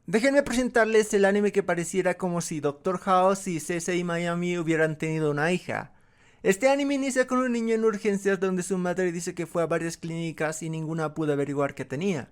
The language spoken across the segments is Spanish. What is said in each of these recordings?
Déjenme presentarles el anime que pareciera como si Doctor House y CSI Miami hubieran tenido una hija. Este anime inicia con un niño en urgencias donde su madre dice que fue a varias clínicas y ninguna pudo averiguar qué tenía.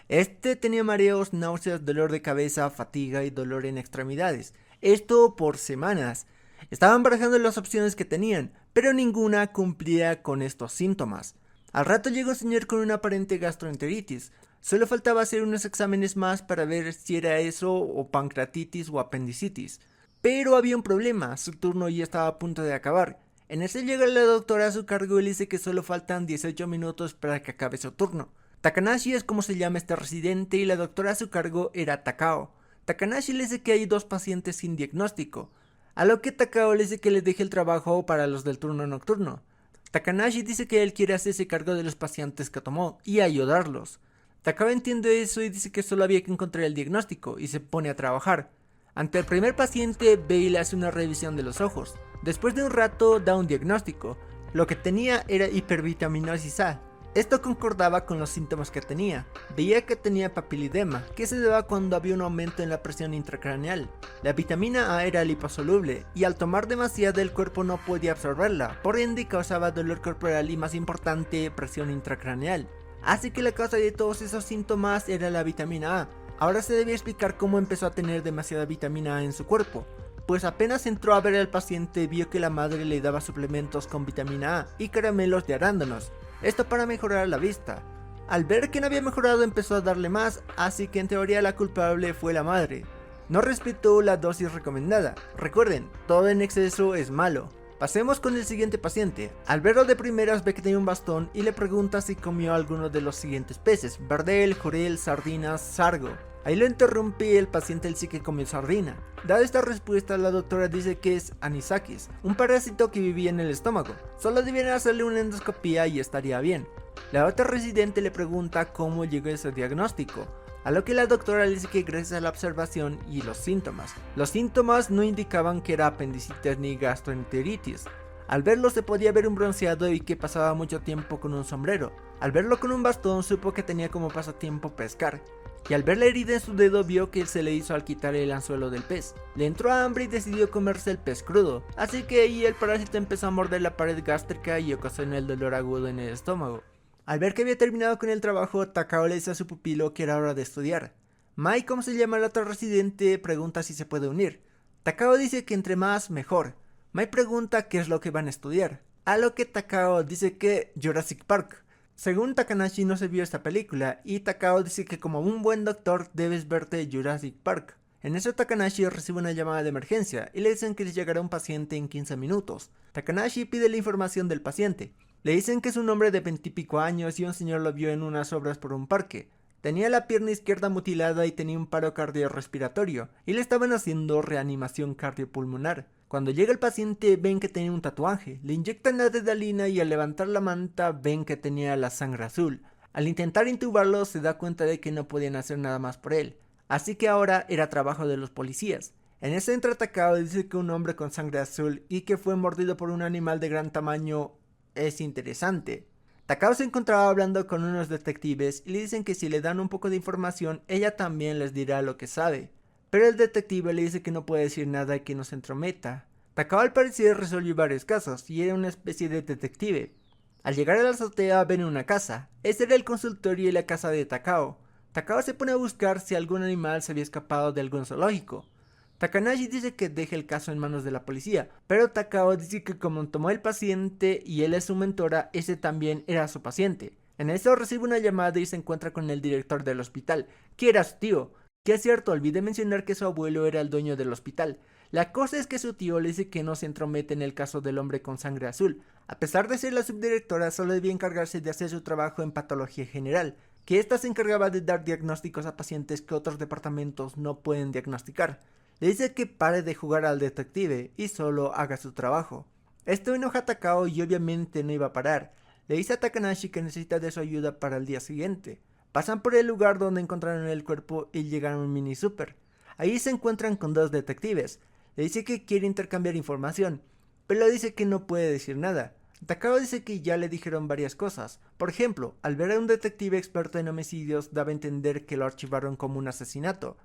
Este tenía mareos, náuseas, dolor de cabeza, fatiga y dolor en extremidades. Esto por semanas. Estaban barajando las opciones que tenían, pero ninguna cumplía con estos síntomas. Al rato llegó un señor con una aparente gastroenteritis. Solo faltaba hacer unos exámenes más para ver si era eso o pancreatitis o apendicitis. Pero había un problema, su turno ya estaba a punto de acabar. En ese llega la doctora a su cargo y le dice que solo faltan 18 minutos para que acabe su turno. Takanashi es como se llama este residente y la doctora a su cargo era Takao. Takanashi le dice que hay dos pacientes sin diagnóstico, a lo que Takao le dice que le deje el trabajo para los del turno nocturno. Takanashi dice que él quiere hacerse cargo de los pacientes que tomó y ayudarlos. Takao entiende eso y dice que solo había que encontrar el diagnóstico y se pone a trabajar. Ante el primer paciente, ve y le hace una revisión de los ojos. Después de un rato da un diagnóstico. Lo que tenía era hipervitaminosis A. Esto concordaba con los síntomas que tenía. Veía que tenía papilidema, que se daba cuando había un aumento en la presión intracraneal. La vitamina A era liposoluble y al tomar demasiada el cuerpo no podía absorberla, por ende causaba dolor corporal y, más importante, presión intracraneal. Así que la causa de todos esos síntomas era la vitamina A. Ahora se debía explicar cómo empezó a tener demasiada vitamina A en su cuerpo. Pues apenas entró a ver al paciente vio que la madre le daba suplementos con vitamina A y caramelos de arándanos. Esto para mejorar la vista. Al ver que no había mejorado empezó a darle más, así que en teoría la culpable fue la madre. No respetó la dosis recomendada. Recuerden, todo en exceso es malo. Pasemos con el siguiente paciente. Al verlo de primeras ve que tiene un bastón y le pregunta si comió alguno de los siguientes peces: verdel, jurel, sardinas, sargo. Ahí lo interrumpe y el paciente sí que comió sardina. Dada esta respuesta, la doctora dice que es anisakis, un parásito que vivía en el estómago. Solo debieron hacerle una endoscopía y estaría bien. La otra residente le pregunta cómo llegó a ese diagnóstico, a lo que la doctora le dice que gracias a la observación y los síntomas. Los síntomas no indicaban que era apendicitis ni gastroenteritis. Al verlo se podía ver un bronceado y que pasaba mucho tiempo con un sombrero. Al verlo con un bastón supo que tenía como pasatiempo pescar. Y al ver la herida en su dedo vio que se le hizo al quitar el anzuelo del pez. Le entró hambre y decidió comerse el pez crudo, así que ahí el parásito empezó a morder la pared gástrica y ocasionó el dolor agudo en el estómago. Al ver que había terminado con el trabajo, Takao le dice a su pupilo que era hora de estudiar. Mai, como se llama la otra residente, pregunta si se puede unir. Takao dice que entre más, mejor. Mai pregunta qué es lo que van a estudiar, a lo que Takao dice que Jurassic Park. Según Takanashi no se vio esta película y Takao dice que como un buen doctor debes verte Jurassic Park. En eso Takanashi recibe una llamada de emergencia y le dicen que les llegará un paciente en 15 minutos. Takanashi pide la información del paciente. Le dicen que es un hombre de 20 y pico años y un señor lo vio en unas obras por un parque. Tenía la pierna izquierda mutilada y tenía un paro cardiorrespiratorio y le estaban haciendo reanimación cardiopulmonar. Cuando llega el paciente ven que tenía un tatuaje, le inyectan la adrenalina y al levantar la manta ven que tenía la sangre azul. Al intentar intubarlo se da cuenta de que no podían hacer nada más por él, así que ahora era trabajo de los policías. En ese entra Takao y dice que un hombre con sangre azul y que fue mordido por un animal de gran tamaño es interesante. Takao se encontraba hablando con unos detectives y le dicen que si le dan un poco de información ella también les dirá lo que sabe. Pero el detective le dice que no puede decir nada y que no se entrometa. Takao al parecer resolvió varios casos y era una especie de detective. Al llegar a la azotea ven una casa. Este era el consultorio y la casa de Takao. Takao se pone a buscar si algún animal se había escapado de algún zoológico. Takanashi dice que deje el caso en manos de la policía, pero Takao dice que como tomó el paciente y él es su mentora, ese también era su paciente. En eso recibe una llamada y se encuentra con el director del hospital, que era su tío. Que es cierto, olvidé mencionar que su abuelo era el dueño del hospital. La cosa es que su tío le dice que no se entromete en el caso del hombre con sangre azul. A pesar de ser la subdirectora, solo debía encargarse de hacer su trabajo en patología general, que ésta se encargaba de dar diagnósticos a pacientes que otros departamentos no pueden diagnosticar. Le dice que pare de jugar al detective y solo haga su trabajo. Esto enoja a Takao y obviamente no iba a parar. Le dice a Takanashi que necesita de su ayuda para el día siguiente. Pasan por el lugar donde encontraron el cuerpo y llegan a un mini super. Ahí se encuentran con dos detectives. Le dice que quiere intercambiar información, pero dice que no puede decir nada. Takao dice que ya le dijeron varias cosas. Por ejemplo, al ver a un detective experto en homicidios daba a entender que lo archivaron como un asesinato.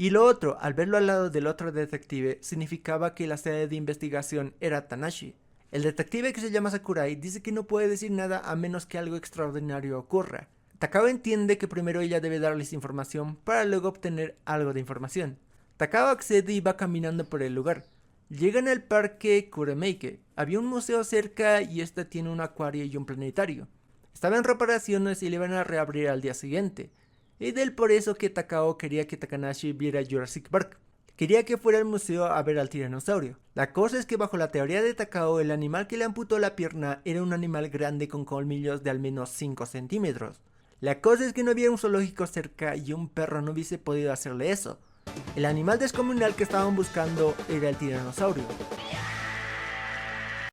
Y lo otro, al verlo al lado del otro detective, significaba que la sede de investigación era Tanashi. El detective, que se llama Sakurai, dice que no puede decir nada a menos que algo extraordinario ocurra. Takao entiende que primero ella debe darles información para luego obtener algo de información. Takao accede y va caminando por el lugar. Llegan al parque Kuremeike. Había un museo cerca y este tiene un acuario y un planetario. Estaba en reparaciones y le iban a reabrir al día siguiente. Y del por eso que Takao quería que Takanashi viera Jurassic Park. Quería que fuera al museo a ver al tiranosaurio. La cosa es que bajo la teoría de Takao, el animal que le amputó la pierna era un animal grande con colmillos de al menos 5 centímetros. La cosa es que no había un zoológico cerca y un perro no hubiese podido hacerle eso. El animal descomunal que estaban buscando era el tiranosaurio.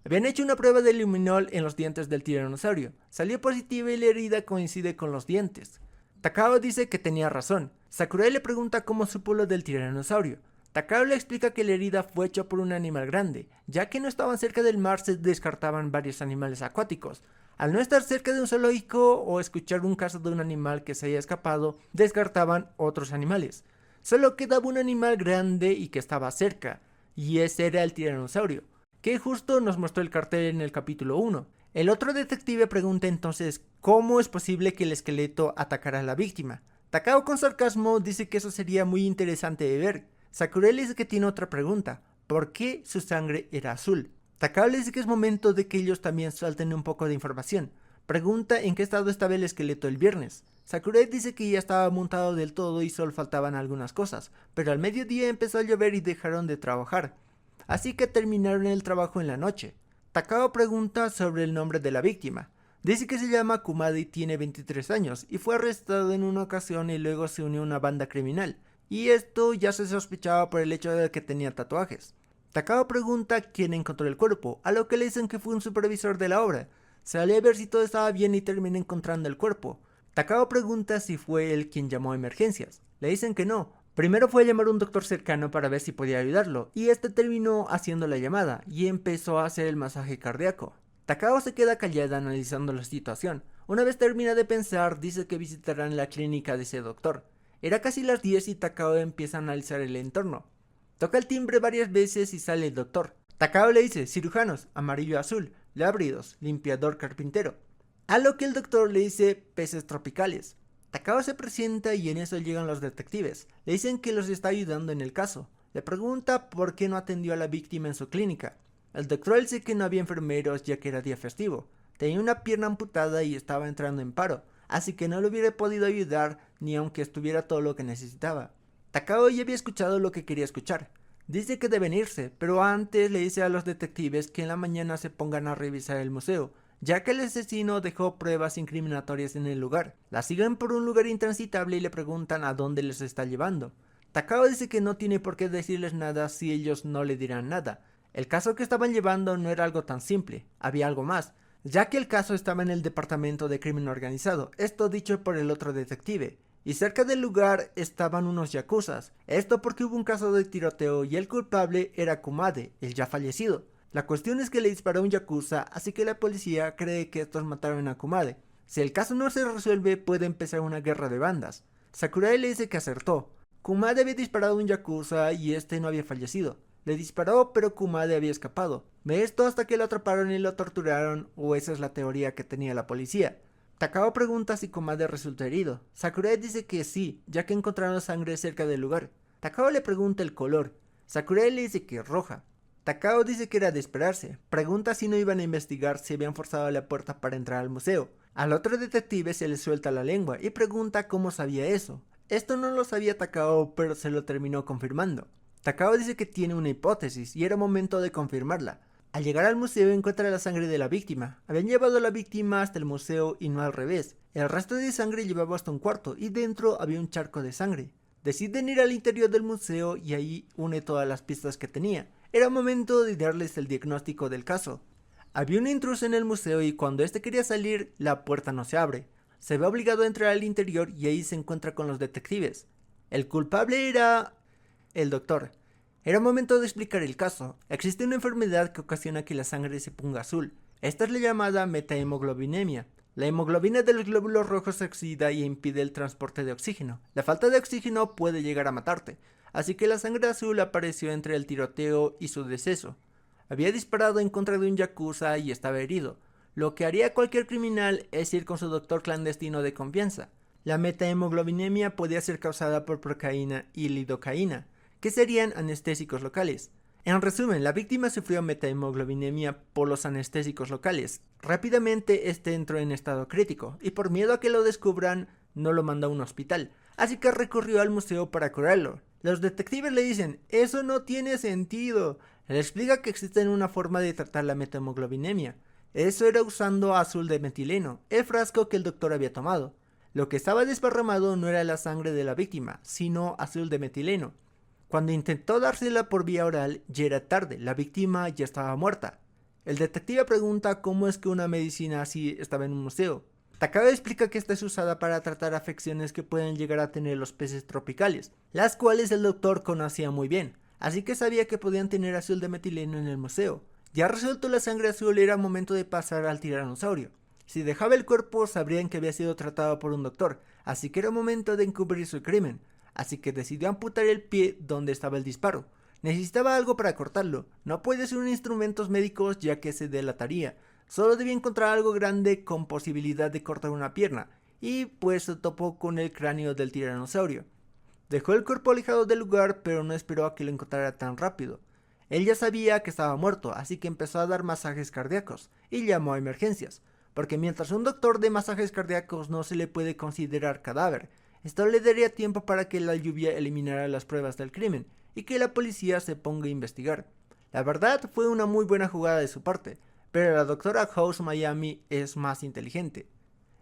Habían hecho una prueba de luminol en los dientes del tiranosaurio. Salió positiva y la herida coincide con los dientes. Takao dice que tenía razón. Sakurai le pregunta cómo supo lo del tiranosaurio. Takao le explica que la herida fue hecha por un animal grande. Ya que no estaban cerca del mar, se descartaban varios animales acuáticos. Al no estar cerca de un zoológico o escuchar un caso de un animal que se haya escapado, descartaban otros animales. Solo quedaba un animal grande y que estaba cerca, y ese era el tiranosaurio, que justo nos mostró el cartel en el capítulo 1. El otro detective pregunta entonces cómo es posible que el esqueleto atacara a la víctima. Takao con sarcasmo dice que eso sería muy interesante de ver. Sakurai le dice que tiene otra pregunta: ¿por qué su sangre era azul? Takao le dice que es momento de que ellos también suelten un poco de información. Pregunta en qué estado estaba el esqueleto el viernes. Sakurai dice que ya estaba montado del todo y solo faltaban algunas cosas, pero al mediodía empezó a llover y dejaron de trabajar, así que terminaron el trabajo en la noche. Takao pregunta sobre el nombre de la víctima. Dice que se llama Kumade y tiene 23 años y fue arrestado en una ocasión y luego se unió a una banda criminal, y esto ya se sospechaba por el hecho de que tenía tatuajes. Takao pregunta quién encontró el cuerpo, a lo que le dicen que fue un supervisor de la obra. Sale a ver si todo estaba bien y termina encontrando el cuerpo. Takao pregunta si fue él quien llamó a emergencias. Le dicen que no. Primero fue a llamar a un doctor cercano para ver si podía ayudarlo, y este terminó haciendo la llamada y empezó a hacer el masaje cardíaco. Takao se queda callada analizando la situación. Una vez termina de pensar, dice que visitarán la clínica de ese doctor. Era casi las 10 y Takao empieza a analizar el entorno. Toca el timbre varias veces y sale el doctor. Takao le dice: cirujanos, amarillo azul, lábridos, limpiador carpintero. A lo que el doctor le dice: peces tropicales. Takao se presenta y en eso llegan los detectives. Le dicen que los está ayudando en el caso. Le pregunta por qué no atendió a la víctima en su clínica. El doctor dice que no había enfermeros ya que era día festivo. Tenía una pierna amputada y estaba entrando en paro, así que no le hubiera podido ayudar ni aunque estuviera todo lo que necesitaba. Takao ya había escuchado lo que quería escuchar. Dice que deben irse, pero antes le dice a los detectives que en la mañana se pongan a revisar el museo, ya que el asesino dejó pruebas incriminatorias en el lugar. La siguen por un lugar intransitable y le preguntan a dónde les está llevando. Takao dice que no tiene por qué decirles nada si ellos no le dirán nada. El caso que estaban llevando no era algo tan simple, había algo más, ya que el caso estaba en el departamento de crimen organizado, esto dicho por el otro detective. Y cerca del lugar estaban unos yakuzas, esto porque hubo un caso de tiroteo y el culpable era Kumade, el ya fallecido. La cuestión es que le disparó un yakuza, así que la policía cree que estos mataron a Kumade. Si el caso no se resuelve, puede empezar una guerra de bandas. Sakurai le dice que acertó. Kumade había disparado a un yakuza y este no había fallecido. Le disparó, pero Kumade había escapado. Ve esto hasta que lo atraparon y lo torturaron, o esa es la teoría que tenía la policía. Takao pregunta si Kumade resultó herido. Sakurai dice que sí, ya que encontraron sangre cerca del lugar. Takao le pregunta el color. Sakurai le dice que es roja. Takao dice que era de esperarse. Pregunta si no iban a investigar si habían forzado la puerta para entrar al museo. Al otro detective se le suelta la lengua y pregunta cómo sabía eso. Esto no lo sabía Takao, pero se lo terminó confirmando. Takao dice que tiene una hipótesis y era momento de confirmarla. Al llegar al museo encuentra la sangre de la víctima. Habían llevado a la víctima hasta el museo y no al revés. El resto de sangre llevaba hasta un cuarto y dentro había un charco de sangre. Deciden ir al interior del museo y ahí une todas las pistas que tenía. Era momento de darles el diagnóstico del caso. Había un intruso en el museo y cuando este quería salir, la puerta no se abre. Se ve obligado a entrar al interior y ahí se encuentra con los detectives. El culpable era el doctor. Era momento de explicar el caso. Existe una enfermedad que ocasiona que la sangre se ponga azul. Esta es la llamada metahemoglobinemia. La hemoglobina de los glóbulos rojos se oxida y impide el transporte de oxígeno. La falta de oxígeno puede llegar a matarte, así que la sangre azul apareció entre el tiroteo y su deceso. Había disparado en contra de un yakuza y estaba herido. Lo que haría cualquier criminal es ir con su doctor clandestino de confianza. La metahemoglobinemia podía ser causada por procaína y lidocaína, que serían anestésicos locales. En resumen, la víctima sufrió metahemoglobinemia por los anestésicos locales. Rápidamente este entró en estado crítico, y por miedo a que lo descubran, no lo mandó a un hospital, así que recurrió al museo para curarlo. Los detectives le dicen, eso no tiene sentido. Le explica que existe una forma de tratar la metahemoglobinemia. Eso era usando azul de metileno, el frasco que el doctor había tomado. Lo que estaba desparramado no era la sangre de la víctima, sino azul de metileno. Cuando intentó dársela por vía oral, ya era tarde, la víctima ya estaba muerta. El detective pregunta cómo es que una medicina así estaba en un museo. Takao explica que esta es usada para tratar afecciones que pueden llegar a tener los peces tropicales, las cuales el doctor conocía muy bien, así que sabía que podían tener azul de metileno en el museo. Ya resuelto la sangre azul, era momento de pasar al tiranosaurio. Si dejaba el cuerpo sabrían que había sido tratado por un doctor, así que era momento de encubrir su crimen. Así que decidió amputar el pie donde estaba el disparo. Necesitaba algo para cortarlo, no puede ser un instrumentos médicos ya que se delataría. Solo debía encontrar algo grande con posibilidad de cortar una pierna, y pues se topó con el cráneo del tiranosaurio. Dejó el cuerpo alejado del lugar, pero no esperó a que lo encontrara tan rápido. Él ya sabía que estaba muerto, así que empezó a dar masajes cardíacos, y llamó a emergencias, porque mientras un doctor de masajes cardíacos no se le puede considerar cadáver, esto le daría tiempo para que la lluvia eliminara las pruebas del crimen y que la policía se ponga a investigar. La verdad fue una muy buena jugada de su parte, pero la doctora House Miami es más inteligente.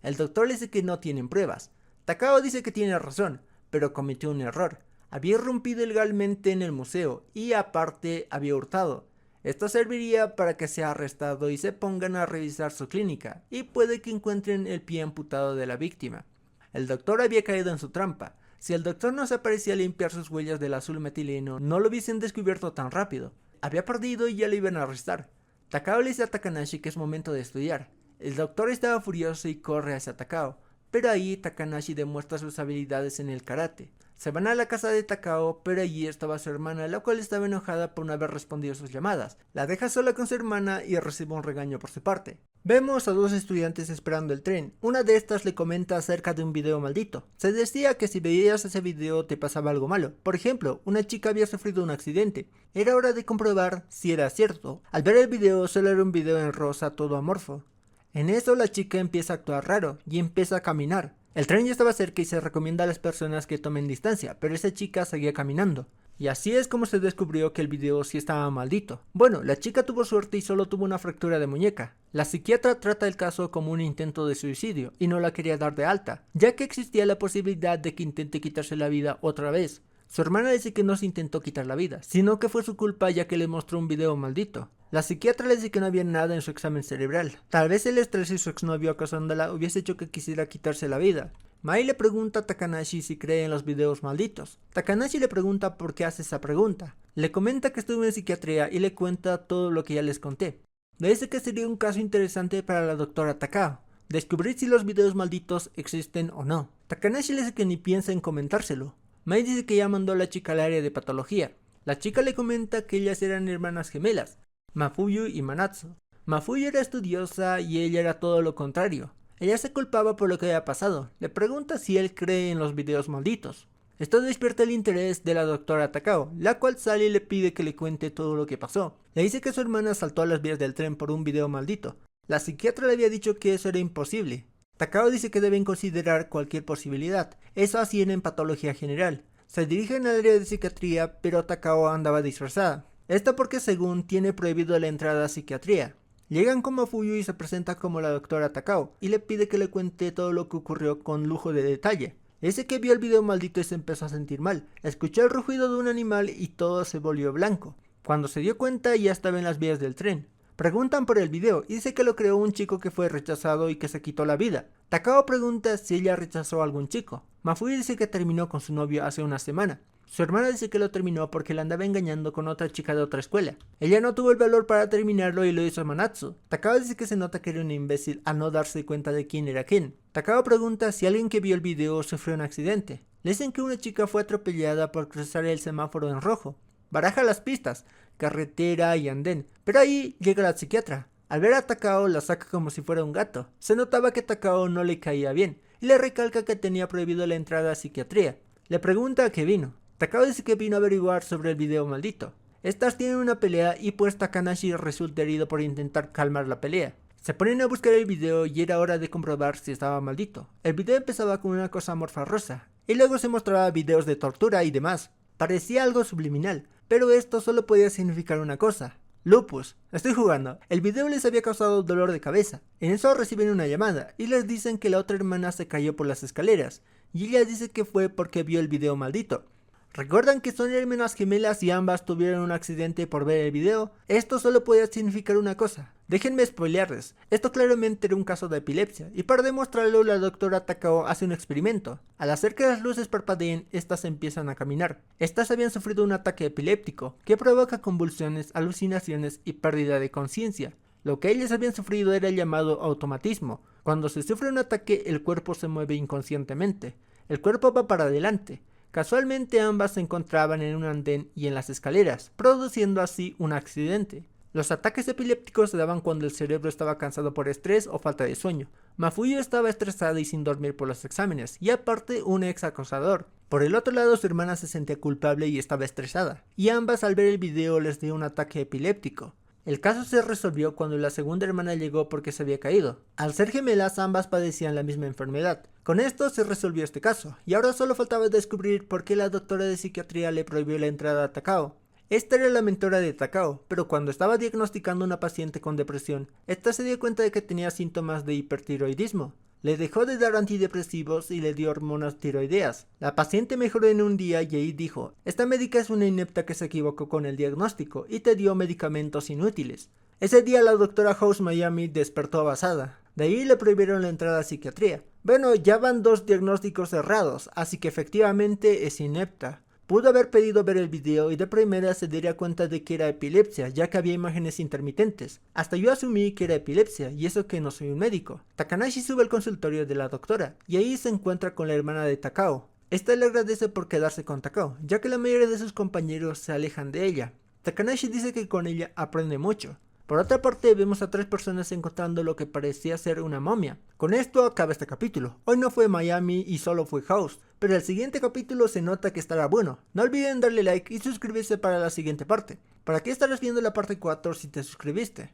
El doctor le dice que no tienen pruebas. Takao dice que tiene razón, pero cometió un error. Había irrumpido ilegalmente en el museo y aparte había hurtado. Esto serviría para que sea arrestado y se pongan a revisar su clínica, y puede que encuentren el pie amputado de la víctima. El doctor había caído en su trampa. Si el doctor no se aparecía a limpiar sus huellas del azul metileno, no lo hubiesen descubierto tan rápido. Había perdido y ya le iban a arrestar. Takao le dice a Takanashi que es momento de estudiar. El doctor estaba furioso y corre hacia Takao, pero ahí Takanashi demuestra sus habilidades en el karate. Se van a la casa de Takao, pero allí estaba su hermana, la cual estaba enojada por no haber respondido sus llamadas. La deja sola con su hermana y recibe un regaño por su parte. Vemos a dos estudiantes esperando el tren. Una de estas le comenta acerca de un video maldito. Se decía que si veías ese video te pasaba algo malo. Por ejemplo, una chica había sufrido un accidente. Era hora de comprobar si era cierto. Al ver el video, solo era un video en rosa todo amorfo. En eso la chica empieza a actuar raro y empieza a caminar. El tren ya estaba cerca y se recomienda a las personas que tomen distancia, pero esa chica seguía caminando. Y así es como se descubrió que el video sí estaba maldito. Bueno, la chica tuvo suerte y solo tuvo una fractura de muñeca. La psiquiatra trata el caso como un intento de suicidio y no la quería dar de alta, ya que existía la posibilidad de que intente quitarse la vida otra vez. Su hermana dice que no se intentó quitar la vida, sino que fue su culpa ya que le mostró un video maldito. La psiquiatra le dice que no había nada en su examen cerebral. Tal vez el estrés y su exnovio acosándola hubiese hecho que quisiera quitarse la vida. Mai le pregunta a Takanashi si cree en los videos malditos. Takanashi le pregunta por qué hace esa pregunta. Le comenta que estuvo en psiquiatría y le cuenta todo lo que ya les conté. Le dice que sería un caso interesante para la doctora Takao, descubrir si los videos malditos existen o no. Takanashi le dice que ni piensa en comentárselo. Mai dice que ya mandó a la chica al área de patología. La chica le comenta que ellas eran hermanas gemelas, Mafuyu y Manatsu. Mafuyu era estudiosa y ella era todo lo contrario. Ella se culpaba por lo que había pasado. Le pregunta si él cree en los videos malditos. Esto despierta el interés de la doctora Takao, la cual sale y le pide que le cuente todo lo que pasó. Le dice que su hermana saltó a las vías del tren por un video maldito. La psiquiatra le había dicho que eso era imposible. Takao dice que deben considerar cualquier posibilidad. Eso hacían en patología general. Se dirigen al área de psiquiatría, pero Takao andaba disfrazada. Esto porque según tiene prohibido la entrada a psiquiatría. Llegan con Mafuyu y se presenta como la doctora Takao, y le pide que le cuente todo lo que ocurrió con lujo de detalle. Ese que vio el video maldito y se empezó a sentir mal. Escuchó el rugido de un animal y todo se volvió blanco. Cuando se dio cuenta ya estaba en las vías del tren. Preguntan por el video y dice que lo creó un chico que fue rechazado y que se quitó la vida. Takao pregunta si ella rechazó a algún chico. Mafuyu dice que terminó con su novio hace una semana. Su hermana dice que lo terminó porque la andaba engañando con otra chica de otra escuela. Ella no tuvo el valor para terminarlo y lo hizo a Manatsu. Takao dice que se nota que era un imbécil al no darse cuenta de quién era quién. Takao pregunta si alguien que vio el video sufrió un accidente. Le dicen que una chica fue atropellada por cruzar el semáforo en rojo. Baraja las pistas, carretera y andén, pero ahí llega la psiquiatra. Al ver a Takao la saca como si fuera un gato. Se notaba que Takao no le caía bien y le recalca que tenía prohibido la entrada a psiquiatría. Le pregunta a qué vino. Takao dice que vino a averiguar sobre el video maldito. Estas tienen una pelea y pues Takanashi resulta herido por intentar calmar la pelea. Se ponen a buscar el video y era hora de comprobar si estaba maldito. El video empezaba con una cosa amorfa rosa y luego se mostraba videos de tortura y demás. Parecía algo subliminal, pero esto solo podía significar una cosa. Lupus, estoy jugando. El video les había causado dolor de cabeza. En eso reciben una llamada y les dicen que la otra hermana se cayó por las escaleras y ella dice que fue porque vio el video maldito. ¿Recuerdan que son hermanas gemelas y ambas tuvieron un accidente por ver el video? Esto solo podía significar una cosa. Déjenme spoilearles. Esto claramente era un caso de epilepsia, y para demostrarlo la doctora Takao hace un experimento. Al hacer que las luces parpadeen, estas empiezan a caminar. Estas habían sufrido un ataque epiléptico, que provoca convulsiones, alucinaciones y pérdida de conciencia. Lo que ellas habían sufrido era el llamado automatismo. Cuando se sufre un ataque, el cuerpo se mueve inconscientemente. El cuerpo va para adelante. Casualmente ambas se encontraban en un andén y en las escaleras, produciendo así un accidente. Los ataques epilépticos se daban cuando el cerebro estaba cansado por estrés o falta de sueño. Mafuyu estaba estresada y sin dormir por los exámenes, y aparte un ex acosador. Por el otro lado, su hermana se sentía culpable y estaba estresada, y ambas al ver el video les dio un ataque epiléptico. El caso se resolvió cuando la segunda hermana llegó porque se había caído. Al ser gemelas, ambas padecían la misma enfermedad. Con esto se resolvió este caso, y ahora solo faltaba descubrir por qué la doctora de psiquiatría le prohibió la entrada a Takao. Esta era la mentora de Takao, pero cuando estaba diagnosticando a una paciente con depresión, esta se dio cuenta de que tenía síntomas de hipertiroidismo. Le dejó de dar antidepresivos y le dio hormonas tiroideas. La paciente mejoró en un día y ahí dijo: esta médica es una inepta que se equivocó con el diagnóstico y te dio medicamentos inútiles. Ese día la doctora House Miami despertó basada. De ahí le prohibieron la entrada a psiquiatría. Bueno, ya van 2 diagnósticos cerrados, así que efectivamente es inepta. Pudo haber pedido ver el video y de primera se daría cuenta de que era epilepsia, ya que había imágenes intermitentes. Hasta yo asumí que era epilepsia, y eso que no soy un médico. Takanashi sube al consultorio de la doctora, y ahí se encuentra con la hermana de Takao. Esta le agradece por quedarse con Takao, ya que la mayoría de sus compañeros se alejan de ella. Takanashi dice que con ella aprende mucho. Por otra parte, vemos a 3 personas encontrando lo que parecía ser una momia. Con esto acaba este capítulo. Hoy no fue Miami y solo fue House, pero el siguiente capítulo se nota que estará bueno. No olviden darle like y suscribirse para la siguiente parte. ¿Para qué estarás viendo la parte 4 si te suscribiste?